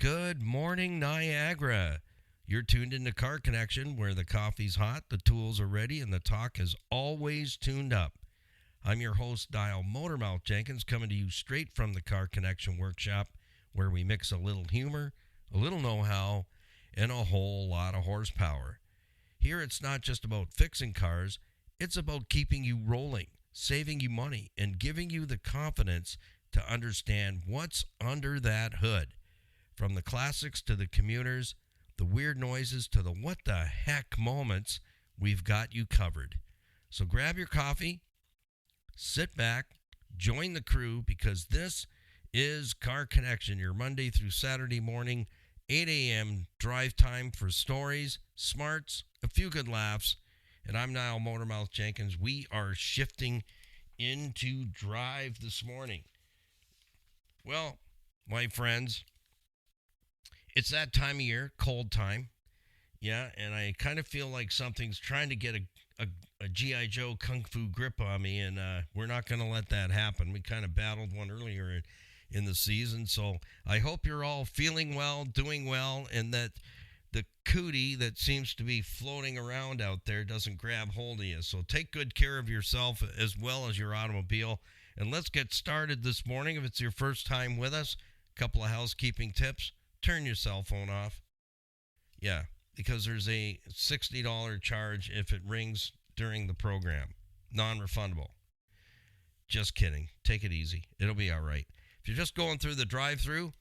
Good morning, Niagara. You're tuned into Car Connection, where the coffee's hot, the tools are ready, and the talk is always tuned up. I'm your host, Dial Motormouth Jenkins, coming to you straight from the Car Connection workshop, where we mix a little humor, a little know-how, and a whole lot of horsepower. Here, it's not just about fixing cars, it's about keeping you rolling, saving you money, and giving you the confidence to understand what's under that hood. From the classics to the commuters, the weird noises to the what the heck moments, we've got you covered. So grab your coffee, sit back, join the crew, because this is Car Connection, your Monday through Saturday morning, 8 a.m. drive time for stories, smarts, a few good laughs. And I'm Niall Motormouth Jenkins. We are shifting into drive this morning. Well, my friends, it's that time of year, cold time. Yeah, and I kind of feel like something's trying to get a G.I. Joe Kung Fu grip on me, and we're not going to let that happen. We kind of battled one earlier in the season, so I hope you're all feeling well, doing well, and that the cootie that seems to be floating around out there doesn't grab hold of you. So take good care of yourself as well as your automobile. And let's get started this morning. If it's your first time with us, a couple of housekeeping tips. Turn your cell phone off. Yeah, because there's a $60 charge if it rings during the program. Non-refundable. Just kidding. Take it easy. It'll be all right. If you're just going through the drive-through,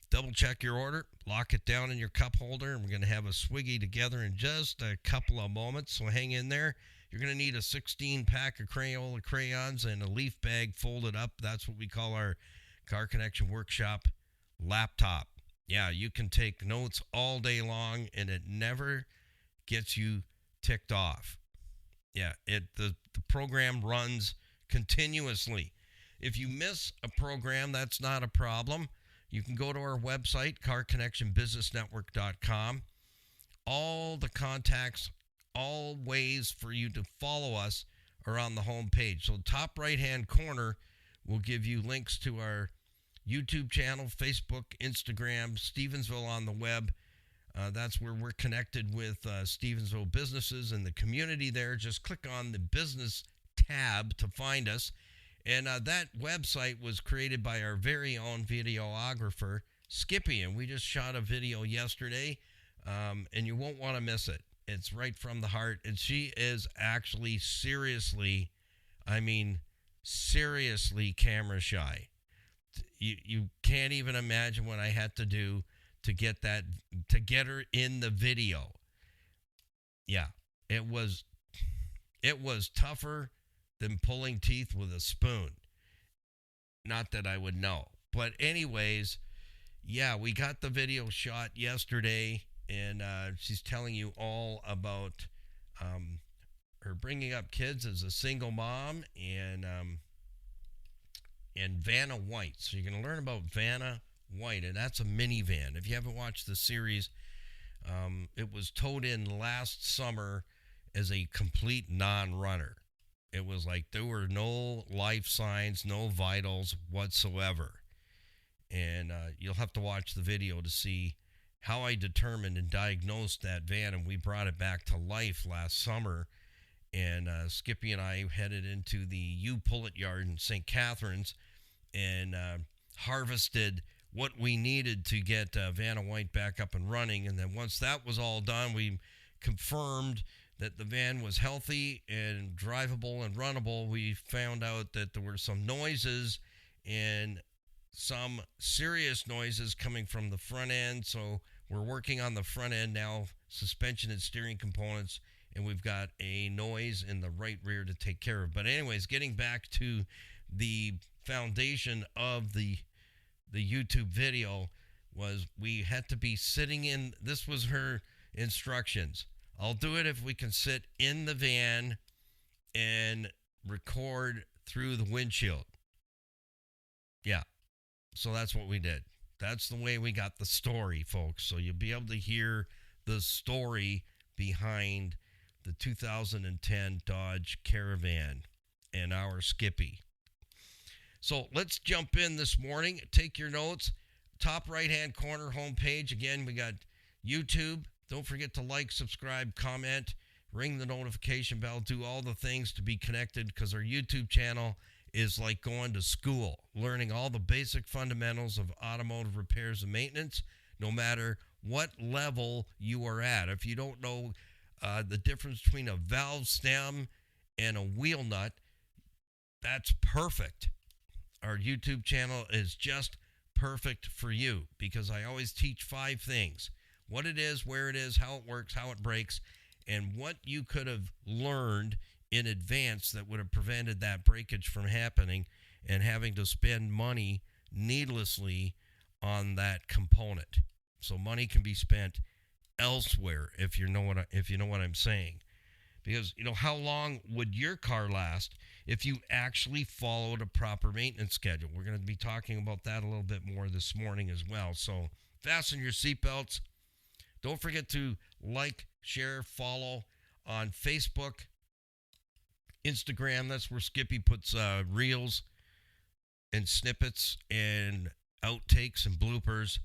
double check your order, lock it down in your cup holder, and we're going to have a swiggy together in just a couple of moments, so hang in there. You're going to need a 16-pack of Crayola crayons and a leaf bag folded up. That's what we call our Car Connection Workshop laptop. Yeah, you can take notes all day long, and it never gets you ticked off. Yeah, the program runs continuously. If you miss a program, that's not a problem. You can go to our website, carconnectionbusinessnetwork.com. All the contacts, all ways for you to follow us are on the home page. So top right-hand corner will give you links to our YouTube channel, Facebook, Instagram, Stevensville on the web. That's where we're connected with Stevensville businesses and the community there. Just click on the business tab to find us. And that website was created by our very own videographer, Skippy. And we just shot a video yesterday, and you won't want to miss it. It's right from the heart. And she is actually seriously camera shy. You can't even imagine what I had to do to get her in the video. Yeah, it was tougher than pulling teeth with a spoon. Not that I would know. But anyways, yeah, we got the video shot yesterday, and she's telling you all about her bringing up kids as a single mom, and Vanna White. So you're going to learn about Vanna White, and that's a minivan. If you haven't watched the series, it was towed in last summer as a complete non-runner. It was like there were no life signs, no vitals whatsoever. And you'll have to watch the video to see how I determined and diagnosed that van, and we brought it back to life last summer. And Skippy and I headed into the U-Pullet yard in St. Catharines and harvested what we needed to get Vanna White back up and running. And then once that was all done, we confirmed that the van was healthy and drivable and runnable. We found out that there were some noises and some serious noises coming from the front end. So we're working on the front end now, suspension and steering components, and we've got a noise in the right rear to take care of. But anyways, getting back to the foundation of the YouTube video was we had to be sitting in, this was her instructions. I'll do it if we can sit in the van and record through the windshield. Yeah, so that's what we did. That's the way we got the story, folks. So you'll be able to hear the story behind the 2010 Dodge Caravan and our Skippy. So let's jump in this morning. Take your notes. top right-hand corner homepage. Again, we got YouTube. Don't forget to like, subscribe, comment, ring the notification bell, do all the things to be connected, because our YouTube channel is like going to school, learning all the basic fundamentals of automotive repairs and maintenance, no matter what level you are at. If you don't know the difference between a valve stem and a wheel nut, that's perfect. Our YouTube channel is just perfect for you, because I always teach 5 things: what it is, where it is, how it works, how it breaks, and what you could have learned in advance that would have prevented that breakage from happening and having to spend money needlessly on that component. So money can be spent elsewhere, if you know what I'm saying. Because, how long would your car last if you actually followed a proper maintenance schedule? We're going to be talking about that a little bit more this morning as well. So fasten your seatbelts. Don't forget to like, share, follow on Facebook, Instagram. That's where Skippy puts reels and snippets and outtakes and bloopers,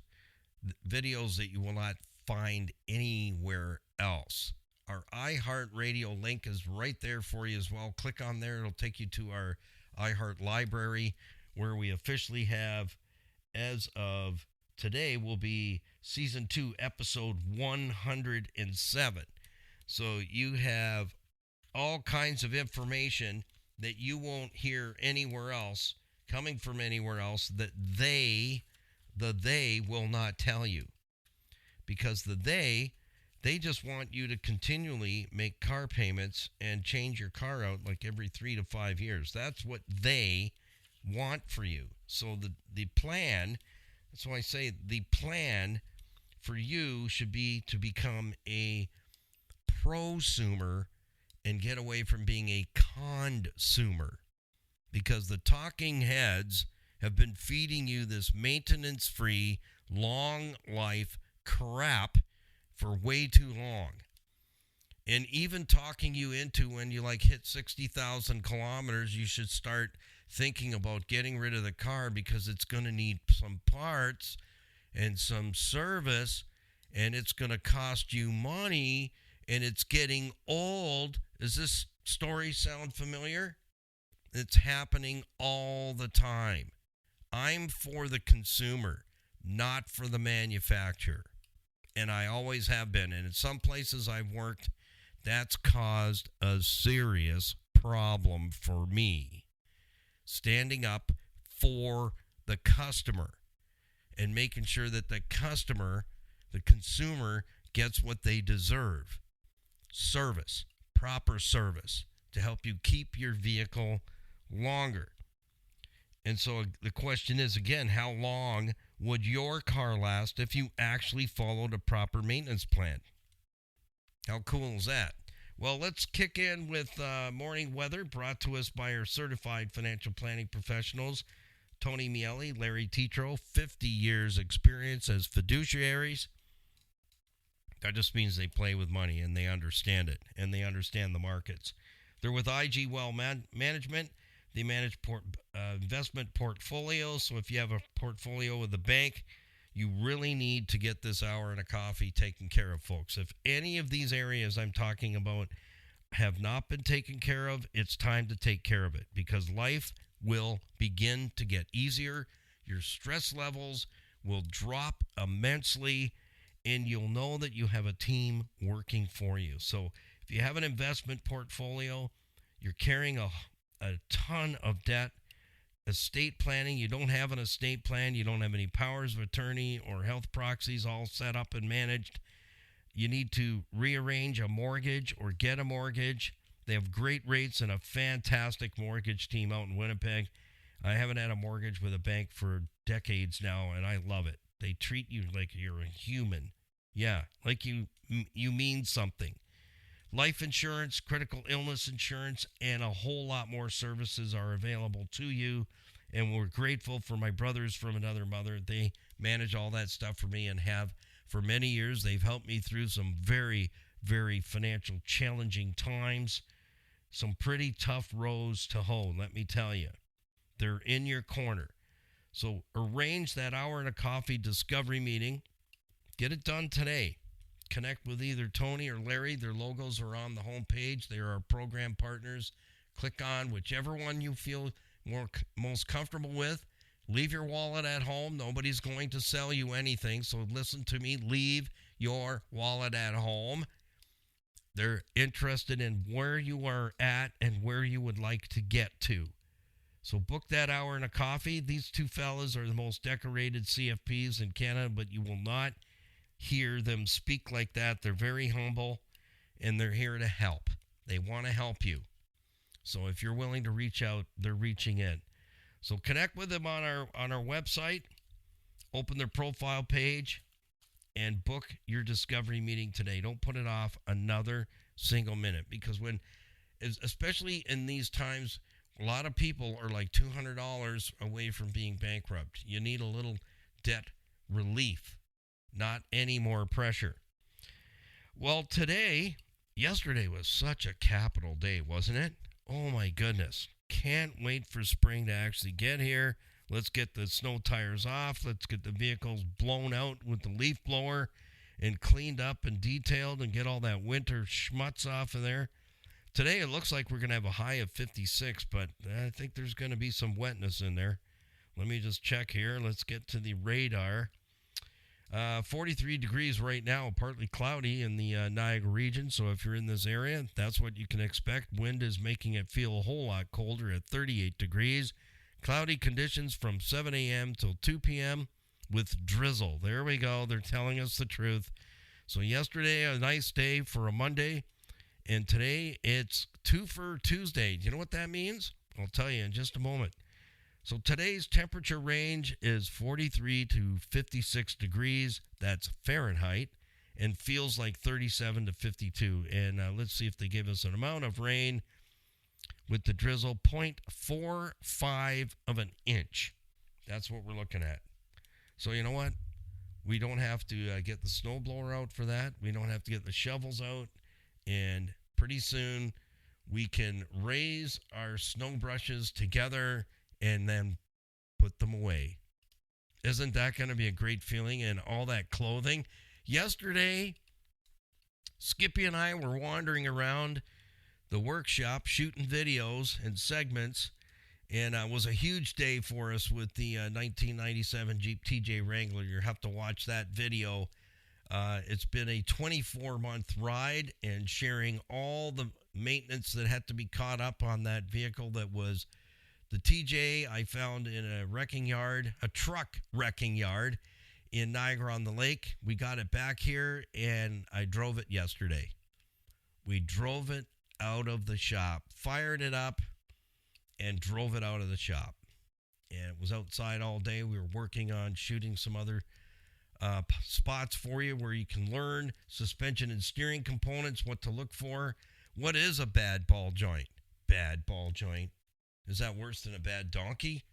videos that you will not find anywhere else. Our iHeartRadio link is right there for you as well. Click on there. It'll take you to our iHeart library, where we officially have, as of today, will be Season 2, Episode 107. So you have all kinds of information that you won't hear anywhere else, coming from anywhere else, that they will not tell you. Because they just want you to continually make car payments and change your car out like every 3 to 5 years. That's what they want for you. So the plan, that's why I say the plan for you should be to become a prosumer and get away from being a consumer. Because the talking heads have been feeding you this maintenance-free, long-life crap for way too long. And even talking you into, when you hit 60,000 kilometers, you should start thinking about getting rid of the car, because it's going to need some parts and some service, and it's going to cost you money, and it's getting old. Does this story sound familiar? It's happening all the time. I'm for the consumer, not for the manufacturer. And I always have been. And in some places I've worked, that's caused a serious problem for me. Standing up for the customer and making sure that the customer, the consumer, gets what they deserve. Service, proper service, to help you keep your vehicle longer. And so the question is, again, how long would your car last if you actually followed a proper maintenance plan? How cool is that? Well, let's kick in with morning weather, brought to us by our certified financial planning professionals, Tony Miele, Larry Tetro, 50 years experience as fiduciaries. That just means they play with money and they understand it, and they understand the markets. They're with IG Well Management. They manage investment portfolios. So if you have a portfolio with a bank, you really need to get this hour and a coffee taken care of, folks. If any of these areas I'm talking about have not been taken care of, it's time to take care of it, because life will begin to get easier. Your stress levels will drop immensely, and you'll know that you have a team working for you. So if you have an investment portfolio, you're carrying a ton of debt. Estate planning, you don't have an estate plan, you don't have any powers of attorney or health proxies all set up and managed. You need to rearrange a mortgage or get a mortgage. They have great rates and a fantastic mortgage team out in Winnipeg. I haven't had a mortgage with a bank for decades now, and I love it. They treat you like you're a human. Yeah, like you mean something. Life insurance, critical illness insurance, and a whole lot more services are available to you. And we're grateful for my brothers from another mother. They manage all that stuff for me and have for many years. They've helped me through some very, very financial challenging times. Some pretty tough rows to hoe, let me tell you. They're in your corner. So arrange that hour and a coffee discovery meeting. Get it done today. Connect with either Tony or Larry. Their logos are on the homepage. They are our program partners. Click on whichever one you feel most comfortable with. Leave your wallet at home. Nobody's going to sell you anything. So listen to me. Leave your wallet at home. They're interested in where you are at and where you would like to get to. So book that hour and a coffee. These two fellas are the most decorated CFPs in Canada, but you will not hear them speak like that. They're very humble, and they're here to help. They want to help you. So if you're willing to reach out, they're reaching in. So connect with them on our website, open their profile page, and book your discovery meeting today. Don't put it off another single minute, because especially in these times, a lot of people are like $200 away from being bankrupt. You need a little debt relief, not any more pressure. Well, yesterday was such a capital day, wasn't it? Oh my goodness. Can't wait for spring to actually get here. Let's get the snow tires off. Let's get the vehicles blown out with the leaf blower and cleaned up and detailed and get all that winter schmutz off of there. Today it looks like we're going to have a high of 56, but I think there's going to be some wetness in there. Let me just check here. Let's get to the radar. 43 degrees right now, partly cloudy in the Niagara region. So if you're in this area, that's what you can expect. Wind is making it feel a whole lot colder at 38 degrees. Cloudy conditions from 7 a.m. till 2 p.m. with drizzle. There we go. They're telling us the truth. So yesterday, a nice day for a Monday. And today, it's Twofer Tuesday. Do you know what that means? I'll tell you in just a moment. So today's temperature range is 43 to 56 degrees. That's Fahrenheit. And feels like 37 to 52. And let's see if they give us an amount of rain with the drizzle, 0.45 of an inch. That's what we're looking at. So you know what? We don't have to get the snowblower out for that. We don't have to get the shovels out. And pretty soon we can raise our snow brushes together and then put them away. Isn't that going to be a great feeling? And all that clothing. Yesterday, Skippy and I were wandering around the workshop shooting videos and segments, and it was a huge day for us with the 1997 Jeep TJ Wrangler. You'll have to watch that video. It's been a 24-month ride, and sharing all the maintenance that had to be caught up on that vehicle. That was the TJ I found in a truck wrecking yard in Niagara-on-the-Lake. We got it back here, and I drove it yesterday. We drove it out of the shop, fired it up, and drove it out of the shop. And it was outside all day. We were working on shooting some other spots for you where you can learn suspension and steering components, what to look for. What is a bad ball joint? Bad ball joint. Is that worse than a bad donkey?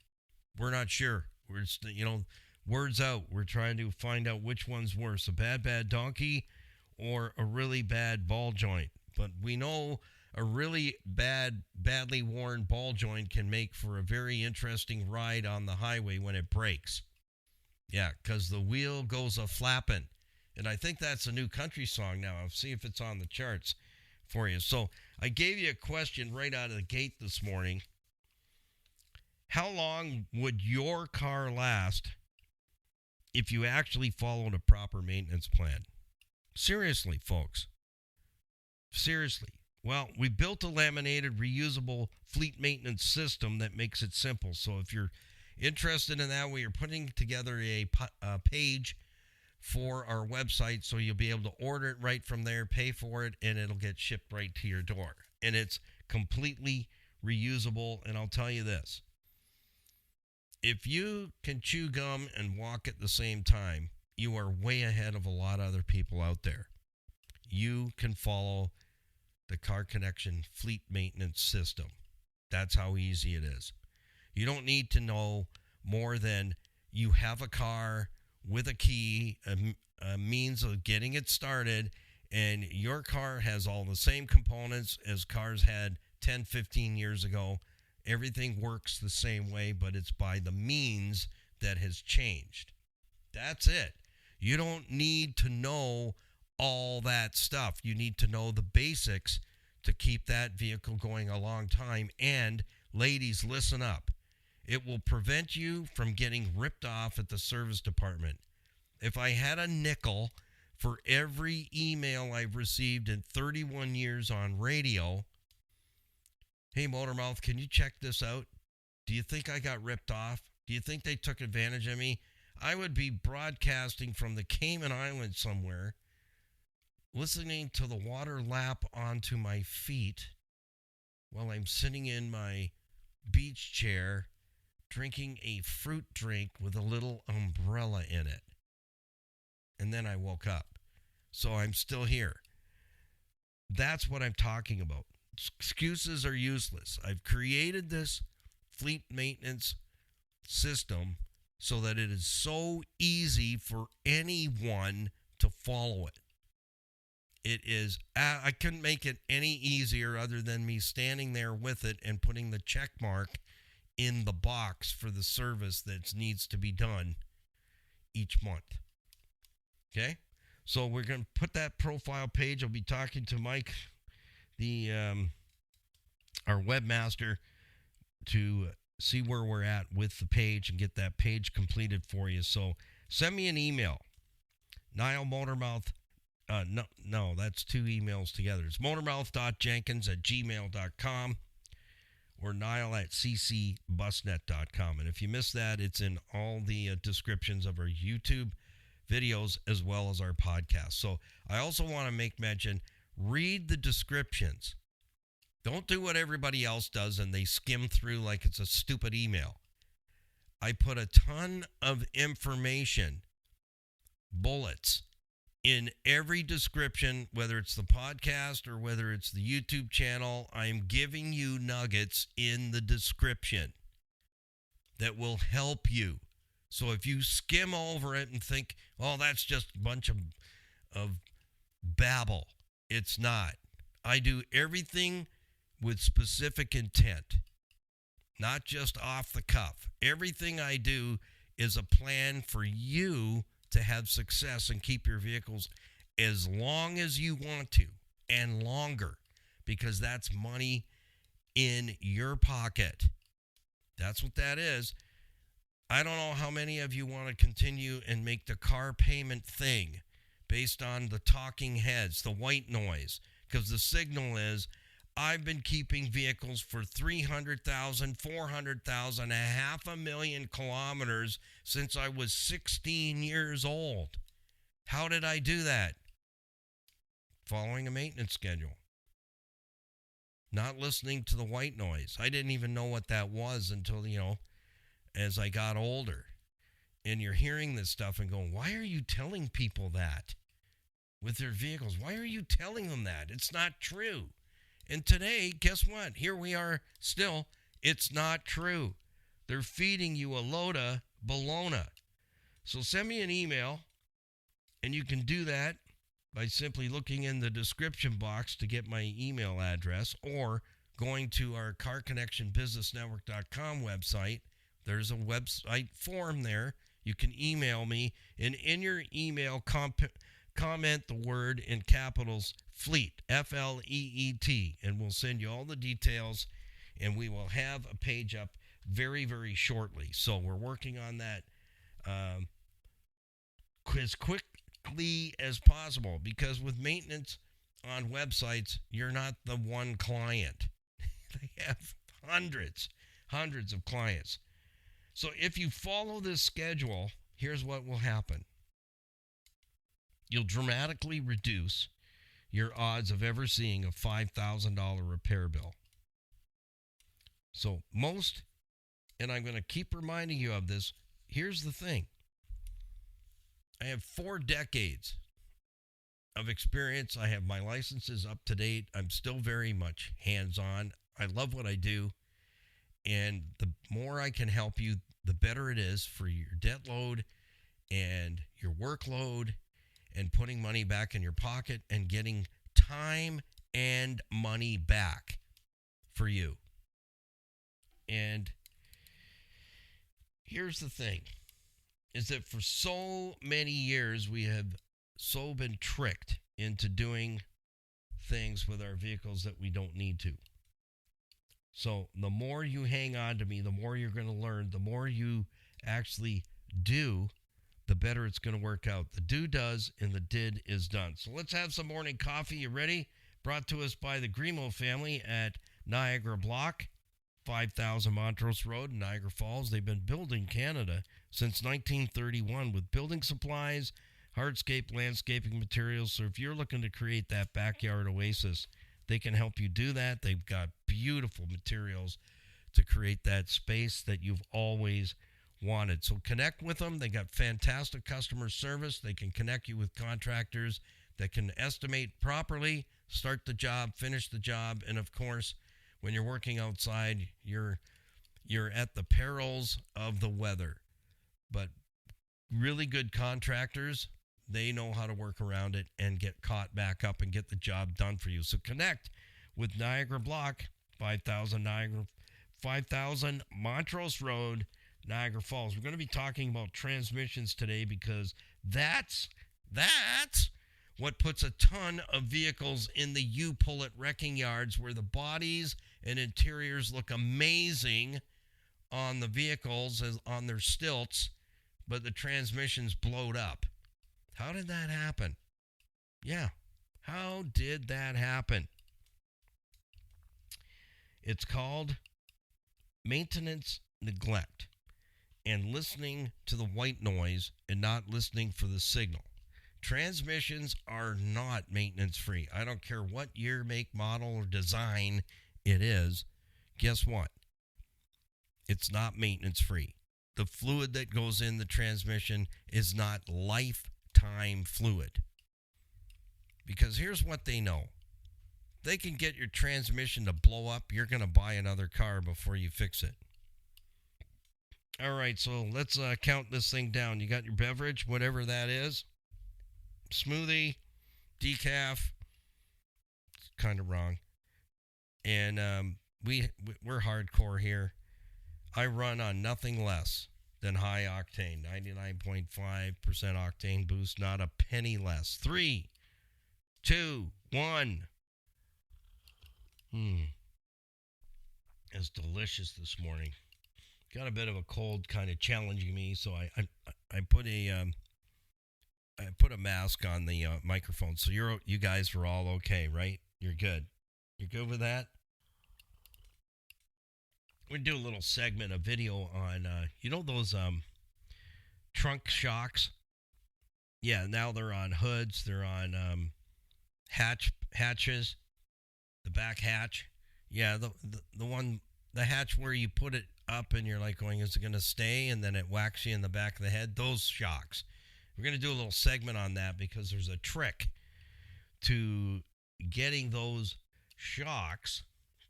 We're not sure. We're just, words out. We're trying to find out which one's worse, a bad donkey or a really bad ball joint. But we know a really badly worn ball joint can make for a very interesting ride on the highway when it breaks. Yeah, because the wheel goes a-flapping. And I think that's a new country song now. I'll see if it's on the charts for you. So I gave you a question right out of the gate this morning. How long would your car last if you actually followed a proper maintenance plan? Seriously, folks. Seriously. Well, we built a laminated, reusable fleet maintenance system that makes it simple. So if you're interested in that, we are putting together a page for our website, so you'll be able to order it right from there, pay for it, and it'll get shipped right to your door. And it's completely reusable. And I'll tell you this. If you can chew gum and walk at the same time, you are way ahead of a lot of other people out there. You can follow the Car Connection fleet maintenance system. That's how easy it is. You don't need to know more than you have a car with a key, a means of getting it started, and your car has all the same components as cars had 10, 15 years ago. Everything works the same way, but it's by the means that has changed. That's it. You don't need to know all that stuff. You need to know the basics to keep that vehicle going a long time. And ladies, listen up. It will prevent you from getting ripped off at the service department. If I had a nickel for every email I've received in 31 years on radio, hey, Motormouth, can you check this out? Do you think I got ripped off? Do you think they took advantage of me? I would be broadcasting from the Cayman Islands somewhere, listening to the water lap onto my feet while I'm sitting in my beach chair, drinking a fruit drink with a little umbrella in it. And then I woke up. So I'm still here. That's what I'm talking about. Excuses are useless. I've created this fleet maintenance system so that it is so easy for anyone to follow it. It is, I couldn't make it any easier other than me standing there with it and putting the check mark in the box for the service that needs to be done each month. Okay? So we're going to put that profile page. I'll be talking to Mike, our webmaster, to see where we're at with the page and get that page completed for you. So send me an email. Niall Motormouth. No, that's two emails together. It's motormouth.jenkins@gmail.com or niall@ccbusnet.com. And if you missed that, it's in all the descriptions of our YouTube videos as well as our podcast. So I also want to make mention, read the descriptions. Don't do what everybody else does and they skim through like it's a stupid email. I put a ton of information, bullets, in every description, whether it's the podcast or whether it's the YouTube channel. I'm giving you nuggets in the description that will help you. So if you skim over it and think, oh, that's just a bunch of babble, it's not. I do everything with specific intent, not just off the cuff. Everything I do is a plan for you to have success and keep your vehicles as long as you want to and longer, because that's money in your pocket. That's what that is. I don't know how many of you want to continue and make the car payment thing based on the talking heads, the white noise, because the signal is, I've been keeping vehicles for 300,000, 400,000, 500,000 kilometers since I was 16 years old. How did I do that? Following a maintenance schedule. Not listening to the white noise. I didn't even know what that was until, as I got older. And you're hearing this stuff and going, why are you telling people that with their vehicles? Why are you telling them that? It's not true. And today, guess what? Here we are still. It's not true. They're feeding you a load of bologna. So send me an email, and you can do that by simply looking in the description box to get my email address, or going to our carconnectionbusinessnetwork.com website. There's a website form there. You can email me, and in your email, comment the word in capitals, fleet, F-L-E-E-T, and we'll send you all the details, and we will have a page up very, very shortly. So we're working on that as quickly as possible, because with maintenance on websites, you're not the one client. They have hundreds of clients. So if you follow this schedule, here's what will happen. You'll dramatically reduce your odds of ever seeing a $5,000 repair bill. So most, and I'm going to keep reminding you of this, here's the thing. I have 4 decades of experience. I have my licenses up to date. I'm still very much hands-on. I love what I do. And the more I can help you, the better it is for your debt load and your workload, and putting money back in your pocket and getting time and money back for you. And here's the thing. is that for so many years we have so been tricked into doing things with our vehicles that we don't need to. So the more you hang on to me, the more you're going to learn, the more you actually do, the better it's going to work out. The do does and the did is done. So let's have some morning coffee. You ready? Brought to us by the Grimo family at Niagara Block, 5000 Montrose Road in Niagara Falls. They've been building Canada since 1931 with building supplies, hardscape landscaping materials. So if you're looking to create that backyard oasis, they can help you do that. They've got beautiful materials to create that space that you've always wanted. So connect with them. They got fantastic customer service. They can connect you with contractors that can estimate properly, start the job, finish the job, and of course, when you're working outside, you're at the perils of the weather. But really good contractors, they know how to work around it and get caught back up and get the job done for you. So connect with Niagara Block, 5000 Montrose Road, Niagara Falls. We're going to be talking about transmissions today because that's what puts a ton of vehicles in the U-Pull-It wrecking yards where the bodies and interiors look amazing on the vehicles as on their stilts, but the transmission's blowed up. How did that happen? Yeah, how did that happen? It's called maintenance neglect and listening to the white noise and not listening for the signal. Transmissions are not maintenance free. I don't care what year, make, model, or design it is. Guess what? It's not maintenance free. The fluid that goes in the transmission is not lifetime fluid. Because here's what they know. They can get your transmission to blow up. You're going to buy another car before you fix it. All right, so let's count this thing down. You got your beverage, whatever that is. Smoothie, decaf. It's kind of wrong. And we're hardcore here. I run on nothing less than high octane, 99.5% octane boost, not a penny less. 3, 2, 1. It's delicious this morning. Got a bit of a cold kind of challenging me, so I put a mask on the microphone. So you guys are all okay, right? You're good. You're good with that? We do a little segment, a video on those trunk shocks. Yeah, now they're on hoods. They're on hatches, the back hatch. Yeah, the hatch where you put it up and you're like going, is it going to stay? And then it whacks you in the back of the head. Those shocks. We're going to do a little segment on that because there's a trick to getting those shocks,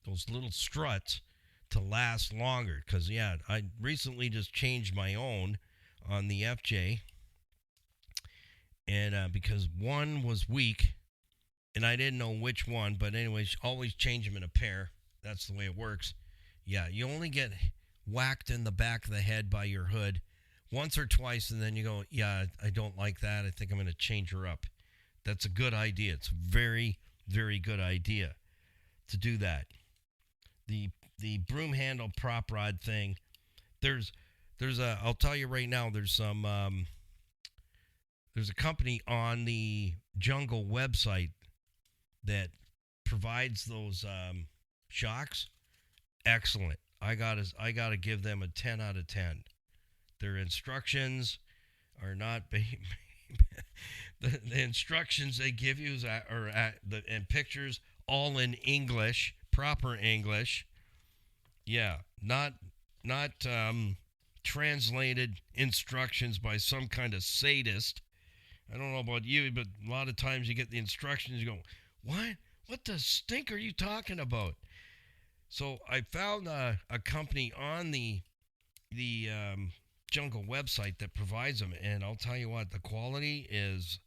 those little struts, to last longer. Because, yeah, I recently just changed my own on the FJ. And because one was weak, and I didn't know which one. But anyways, always change them in a pair. That's the way it works. Yeah, you only get whacked in the back of the head by your hood once or twice, and then you go, yeah, I don't like that. I think I'm going to change her up. That's a good idea. It's a very, very good idea to do that. The broom handle prop rod thing, I'll tell you right now, there's a company on the Jungle website that provides those shocks. Excellent. I gotta give them a 10 out of 10. Their instructions are not the instructions they give you and pictures all in English, proper English. Yeah, not translated instructions by some kind of sadist. I don't know about you, but a lot of times you get the instructions, you go, what? What the stink are you talking about? So I found a company on the Jungle website that provides them, and I'll tell you what, the quality is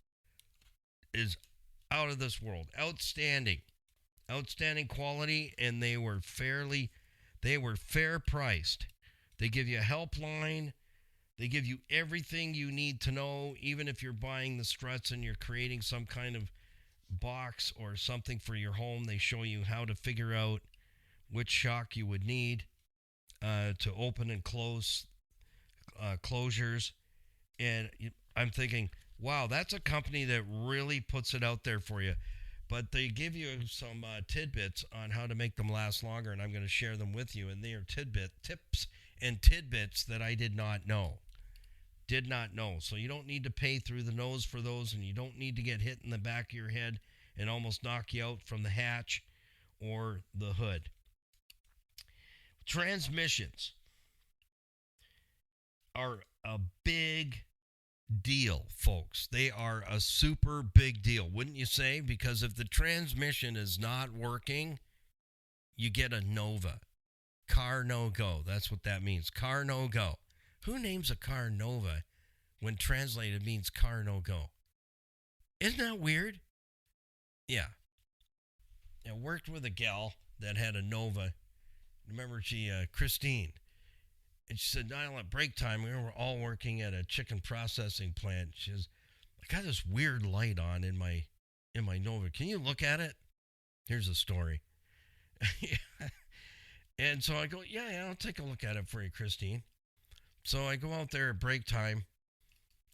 out of this world. Outstanding quality, and they were fair priced. They give you a helpline. They give you everything you need to know, even if you're buying the struts and you're creating some kind of box or something for your home. They show you how to figure out which shock you would need to open and close closures. And I'm thinking, wow, that's a company that really puts it out there for you. But they give you some tidbits on how to make them last longer, and I'm going to share them with you. And they are tips and tidbits that I did not know. So you don't need to pay through the nose for those, and you don't need to get hit in the back of your head and almost knock you out from the hatch or the hood. Transmissions are a big deal, folks. They are a super big deal, wouldn't you say? Because if the transmission is not working, you get a Nova. Car no go. That's what that means. Car no go. Who names a car Nova when translated means car no go? Isn't that weird? Yeah. I worked with a gal that had a Nova. Remember, Christine. And she said, Niall, at break time, we were all working at a chicken processing plant. She says, I got this weird light on in my Nova. Can you look at it? Here's a story. And so I go, yeah, I'll take a look at it for you, Christine. So I go out there at break time,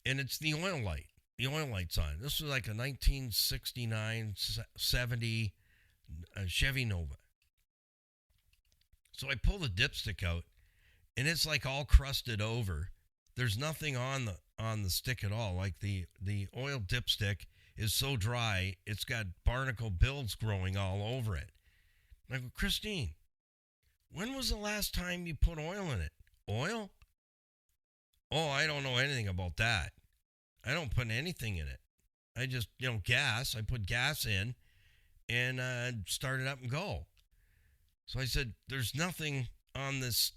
and it's the oil light. The oil light's on. This was like a 1969, 70 Chevy Nova. So I pull the dipstick out, and it's like all crusted over. There's nothing on the stick at all. Like the oil dipstick is so dry, it's got barnacle bills growing all over it. I go, Christine, when was the last time you put oil in it? Oil? Oh, I don't know anything about that. I don't put anything in it. I just, gas. I put gas in and start it up and go. So I said, there's nothing on this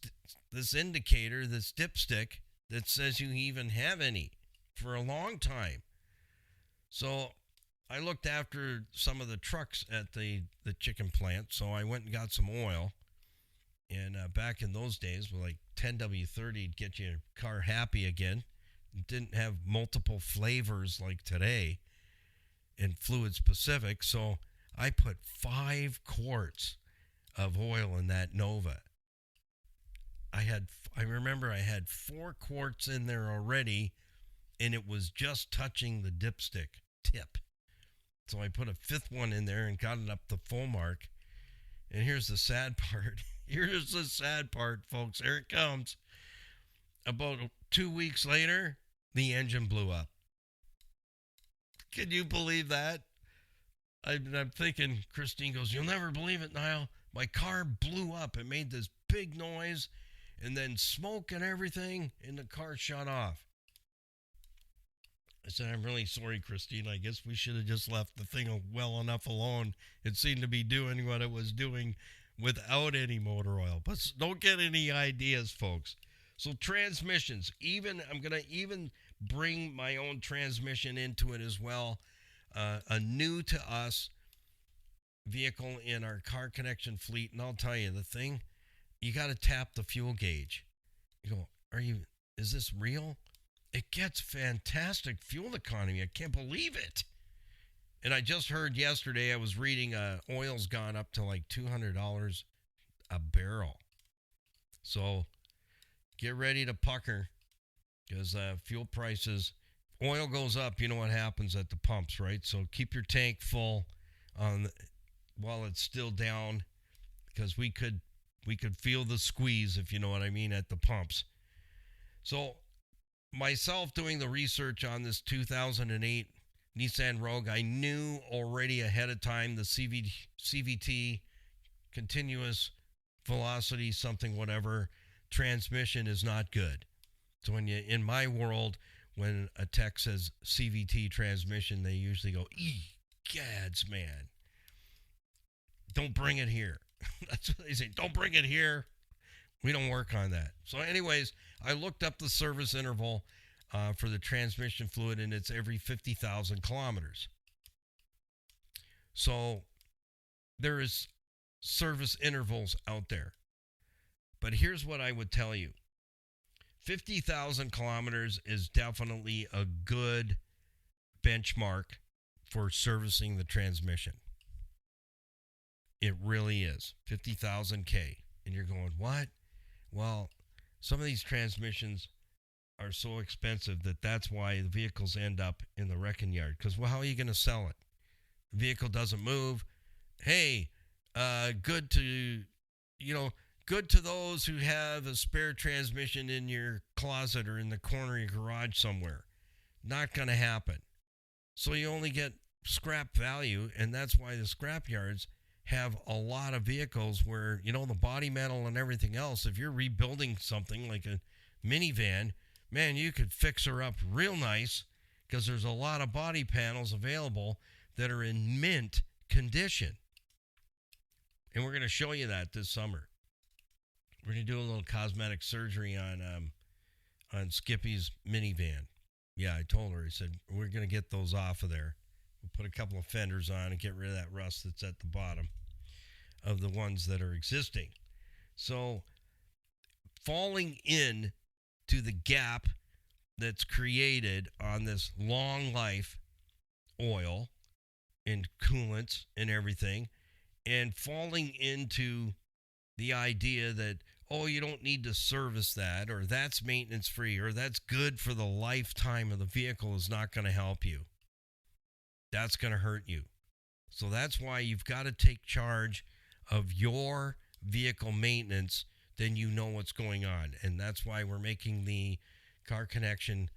indicator, this dipstick, that says you even have any for a long time. So I looked after some of the trucks at the chicken plant, so I went and got some oil. And back in those days, with like 10W30, it'd get your car happy again. It didn't have multiple flavors like today in Fluid Specific. So I put 5 quarts of oil in that Nova. I remember I had 4 quarts in there already, and it was just touching the dipstick tip. So I put a 5th one in there and got it up to full mark. And here's the sad part. Here's the sad part, folks. Here it comes. About 2 weeks later, the engine blew up. Can you believe that? I'm thinking, Christine goes, you'll never believe it, Niall. My car blew up. It made this big noise and then smoke and everything, and the car shut off. I said, I'm really sorry, Christine. I guess we should have just left the thing well enough alone. It seemed to be doing what it was doing without any motor oil. But don't get any ideas, folks. So transmissions, I'm going to even bring my own transmission into it as well. A new to us vehicle in our car connection fleet. And I'll tell you, the thing, you got to tap the fuel gauge. You go, is this real? It gets fantastic fuel economy. I can't believe it. And I just heard yesterday, I was reading oil's gone up to like $200 a barrel. So get ready to pucker, because fuel prices, oil goes up, you know what happens at the pumps, right? So keep your tank full while it's still down, because we could feel the squeeze, if you know what I mean, at the pumps. So myself doing the research on this 2008 Nissan Rogue, I knew already ahead of time the CVT, continuous velocity, something, whatever, transmission is not good. So in my world, when a tech says CVT transmission, they usually go, gads, man. Don't bring it here. That's what they say. Don't bring it here. We don't work on that. So anyways, I looked up the service interval for the transmission fluid, and it's every 50,000 kilometers. So there is service intervals out there. But here's what I would tell you. 50,000 kilometers is definitely a good benchmark for servicing the transmission. It really is. 50,000 K. And you're going, what? Well, some of these transmissions are so expensive that's why the vehicles end up in the wrecking yard. Because, well, how are you going to sell it? The vehicle doesn't move. Hey, good to those who have a spare transmission in your closet or in the corner of your garage somewhere. Not going to happen. So you only get scrap value, and that's why the scrap yards have a lot of vehicles where, the body metal and everything else, if you're rebuilding something like a minivan, man, you could fix her up real nice because there's a lot of body panels available that are in mint condition. And we're going to show you that this summer. We're going to do a little cosmetic surgery on Skippy's minivan. Yeah, I told her. I said, we're going to get those off of there. We'll put a couple of fenders on and get rid of that rust that's at the bottom of the ones that are existing. So falling in to the gap that's created on this long life oil and coolants and everything, and falling into the idea that, oh, you don't need to service that, or that's maintenance free, or that's good for the lifetime of the vehicle is not going to help you. That's going to hurt you. So that's why you've got to take charge of your vehicle maintenance. Then you know what's going on. And that's why we're making the Car Connection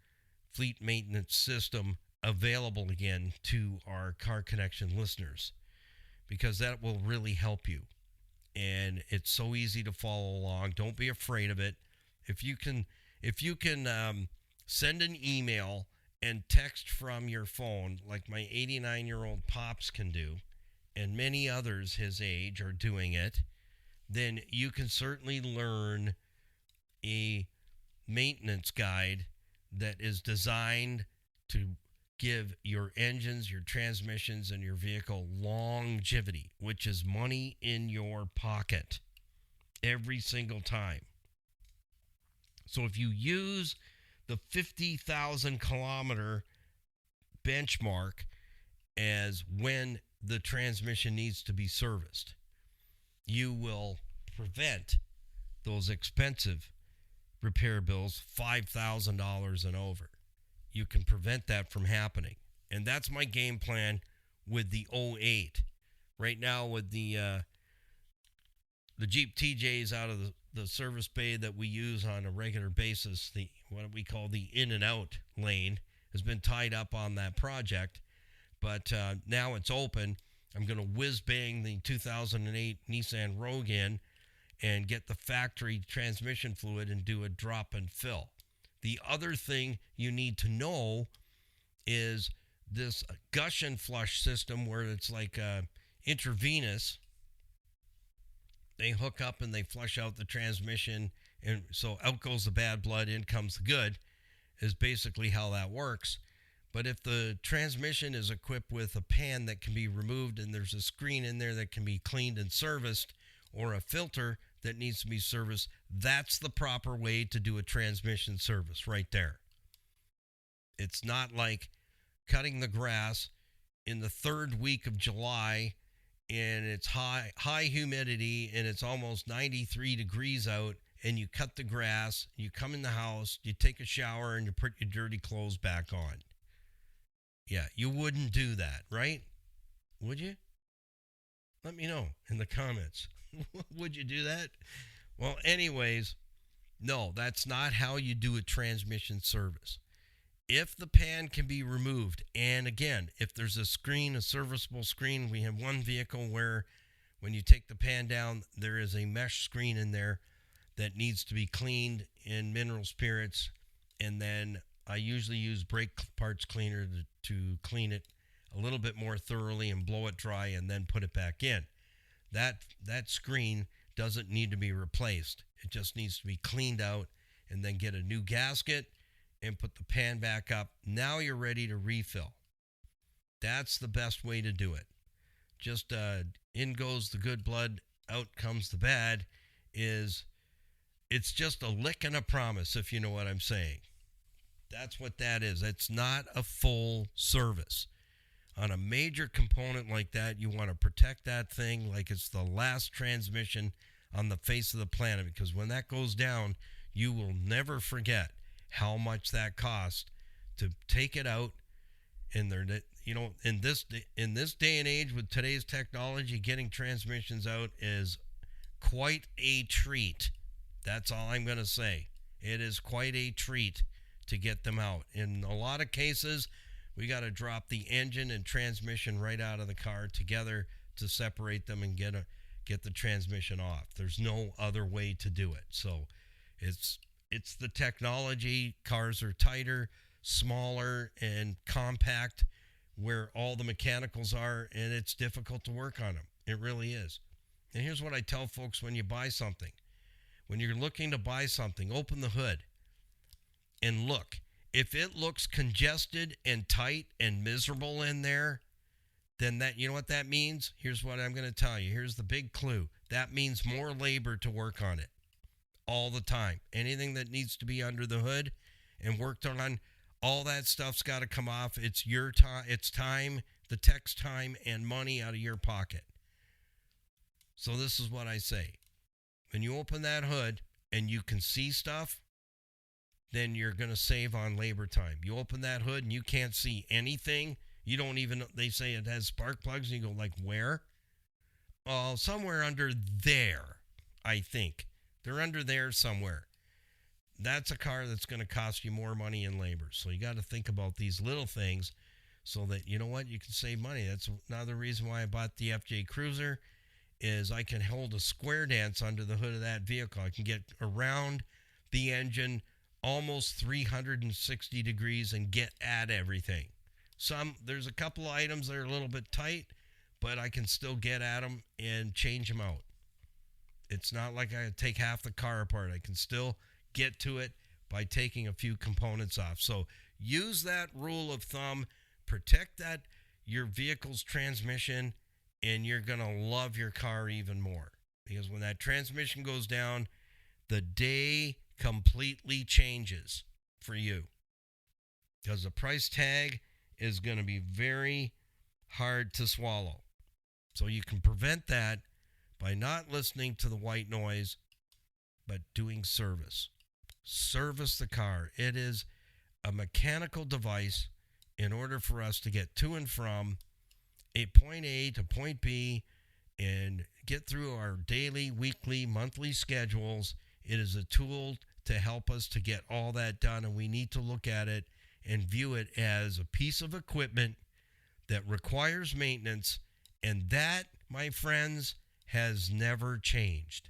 fleet maintenance system available again to our Car Connection listeners, because that will really help you. And it's so easy to follow along. Don't be afraid of it. If you can send an email and text from your phone like my 89-year-old Pops can do, and many others his age are doing it, then you can certainly learn a maintenance guide that is designed to give your engines, your transmissions, and your vehicle longevity, which is money in your pocket every single time. So if you use the 50,000 kilometer benchmark as when the transmission needs to be serviced, you will prevent those expensive repair bills, $5,000 and over. You can prevent that from happening. And that's my game plan with the 08. Right now with the Jeep TJs out of the service bay that we use on a regular basis, the what we call the in and out lane, has been tied up on that project. But now it's open. I'm going to whiz bang the 2008 Nissan Rogue in and get the factory transmission fluid and do a drop and fill. The other thing you need to know is this gush and flush system where it's like intravenous. They hook up and they flush out the transmission, and so out goes the bad blood, in comes the good, is basically how that works. But if the transmission is equipped with a pan that can be removed and there's a screen in there that can be cleaned and serviced, or a filter that needs to be serviced, that's the proper way to do a transmission service right there. It's not like cutting the grass in the third week of July and it's high humidity and it's almost 93 degrees out, and you cut the grass, you come in the house, you take a shower, and you put your dirty clothes back on. Yeah, you wouldn't do that, right? Would you? Let me know in the comments. Would you do that? Well, anyways, no, that's not how you do a transmission service. If the pan can be removed, and again, if there's a screen, a serviceable screen, we have one vehicle where when you take the pan down, there is a mesh screen in there that needs to be cleaned in mineral spirits, and then I usually use brake parts cleaner to clean it a little bit more thoroughly and blow it dry and then put it back in. That screen doesn't need to be replaced. It just needs to be cleaned out, and then get a new gasket and put the pan back up. Now you're ready to refill. That's the best way to do it. Just in goes the good blood, out comes the bad is It's just a lick and a promise, if you know what I'm saying. That's what that is. It's not a full service. On a major component like that, you want to protect that thing like it's the last transmission on the face of the planet, because when that goes down, you will never forget how much that cost to take it out. And in this day and age with today's technology, getting transmissions out is quite a treat. That's all I'm going to say. It is quite a treat to get them out. In a lot of cases, we got to drop the engine and transmission right out of the car together to separate them and get the transmission off. There's no other way to do it. So it's the technology. Cars are tighter, smaller, and compact where all the mechanicals are, and it's difficult to work on them. It really is. And here's what I tell folks when you buy something. When you're looking to buy something, open the hood and look. If it looks congested and tight and miserable in there, then that, you know what that means? Here's what I'm going to tell you. Here's the big clue. That means more labor to work on it all the time. Anything that needs to be under the hood and worked on, all that stuff's got to come off. It's your time. It's time, the tech's time and money out of your pocket. So this is what I say. When you open that hood and you can see stuff, then you're going to save on labor time. You open that hood and you can't see anything. You don't even, they say it has spark plugs, and you go like, where? Oh, somewhere under there, I think. They're under there somewhere. That's a car that's going to cost you more money in labor. So you got to think about these little things so that, you know what, you can save money. That's another reason why I bought the FJ Cruiser, is I can hold a square dance under the hood of that vehicle. I can get around the engine almost 360 degrees and get at everything. There's a couple of items that are a little bit tight, but I can still get at them and change them out. It's not like I take half the car apart. I can still get to it by taking a few components off. So use that rule of thumb, protect your vehicle's transmission, and you're going to love your car even more. Because when that transmission goes down, the day completely changes for you. Because the price tag is going to be very hard to swallow. So you can prevent that by not listening to the white noise, but doing service. Service the car. It is a mechanical device in order for us to get to and from a point A to point B and get through our daily, weekly, monthly schedules. It is a tool to help us to get all that done, and we need to look at it and view it as a piece of equipment that requires maintenance, and that, my friends, has never changed.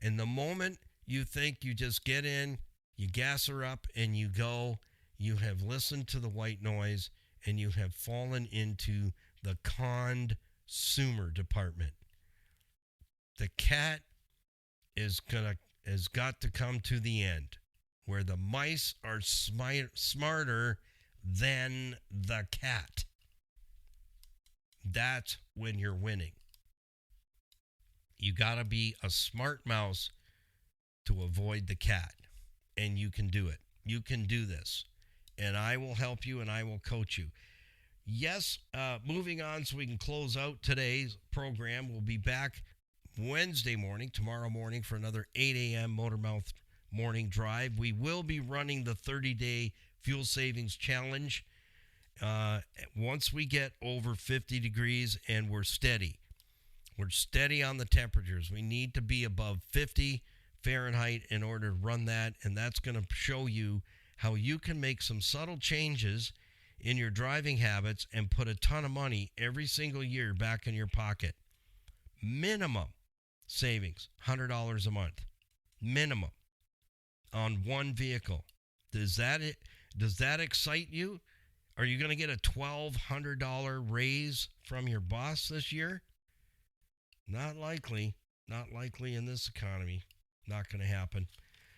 And the moment you think you just get in, you gas her up, and you go, you have listened to the white noise, and you have fallen into the consumer department. The cat has got to come to the end, where the mice are smarter than the cat. That's when you're winning. You got to be a smart mouse to avoid the cat, and you can do it. You can do this, and I will help you, and I will coach you. Yes, moving on so we can close out today's program. We'll be back Wednesday morning, tomorrow morning, for another 8 a.m. Motormouth morning drive. We will be running the 30-day fuel savings challenge once we get over 50 degrees and we're steady. We're steady on the temperatures. We need to be above 50 Fahrenheit in order to run that, and that's going to show you how you can make some subtle changes in your driving habits and put a ton of money every single year back in your pocket. Minimum savings, $100 a month. Minimum on one vehicle. Does that excite you? Are you going to get a $1,200 raise from your boss this year? Not likely. Not likely in this economy. Not going to happen.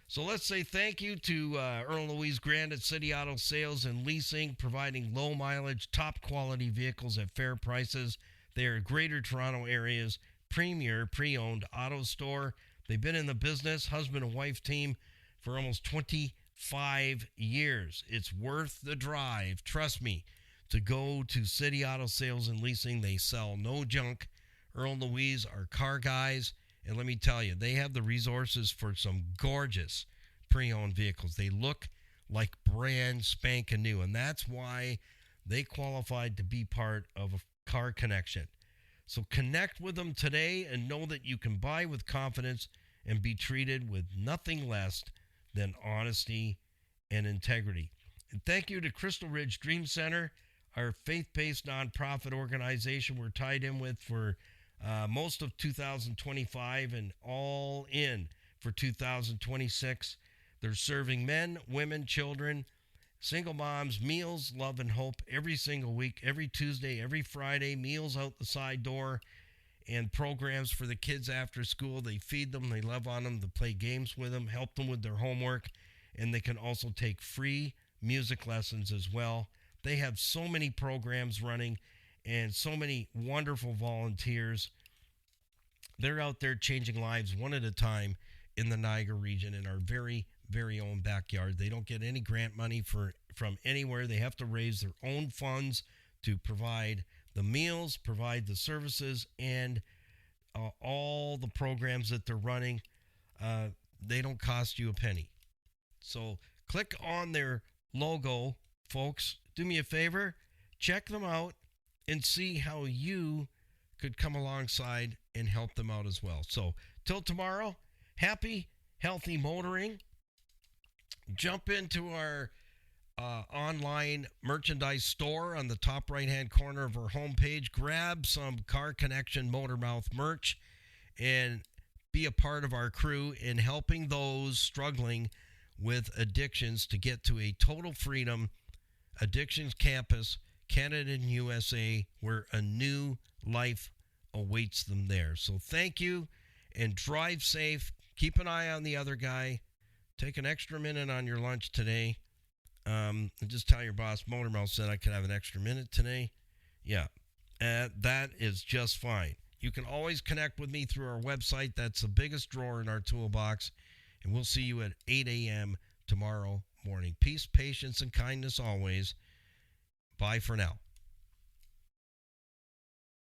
So let's say thank you to Earl Louise Grant at City Auto Sales and Leasing, providing low mileage, top quality vehicles at fair prices. They are Greater Toronto Area's premier pre-owned auto store. They've been in the business, husband and wife team, for almost 25 years. It's worth the drive, trust me, to go to City Auto Sales and Leasing. They sell no junk. Earl and Louise are car guys. And let me tell you, they have the resources for some gorgeous pre-owned vehicles. They look like brand spanking new. And that's why they qualified to be part of a Car Connection. So connect with them today and know that you can buy with confidence and be treated with nothing less than honesty and integrity. And thank you to Crystal Ridge Dream Center, our faith-based nonprofit organization we're tied in with for most of 2025 and all in for 2026. They're serving men, women, children, single moms, meals, love, and hope every single week, every Tuesday, every Friday, meals out the side door, and programs for the kids after school. They feed them, they love on them, they play games with them, help them with their homework, and they can also take free music lessons as well. They have so many programs running and so many wonderful volunteers. They're out there changing lives one at a time in the Niagara region in our very own backyard. They don't get any grant money from anywhere. They have to raise their own funds to provide the meals, provide the services, and all the programs that they're running. They don't cost you a penny. So click on their logo, folks. Do me a favor, check them out and see how you could come alongside and help them out as well. So till tomorrow, happy, healthy motoring. Jump into our online merchandise store on the top right-hand corner of our homepage. Grab some Car Connection Motormouth merch and be a part of our crew in helping those struggling with addictions to get to a total freedom addictions campus, Canada and USA, where a new life awaits them there. So thank you and drive safe. Keep an eye on the other guy. Take an extra minute on your lunch today. And just tell your boss, Motormouth said I could have an extra minute today. Yeah, that is just fine. You can always connect with me through our website. That's the biggest drawer in our toolbox. And we'll see you at 8 a.m. tomorrow morning. Peace, patience, and kindness always. Bye for now.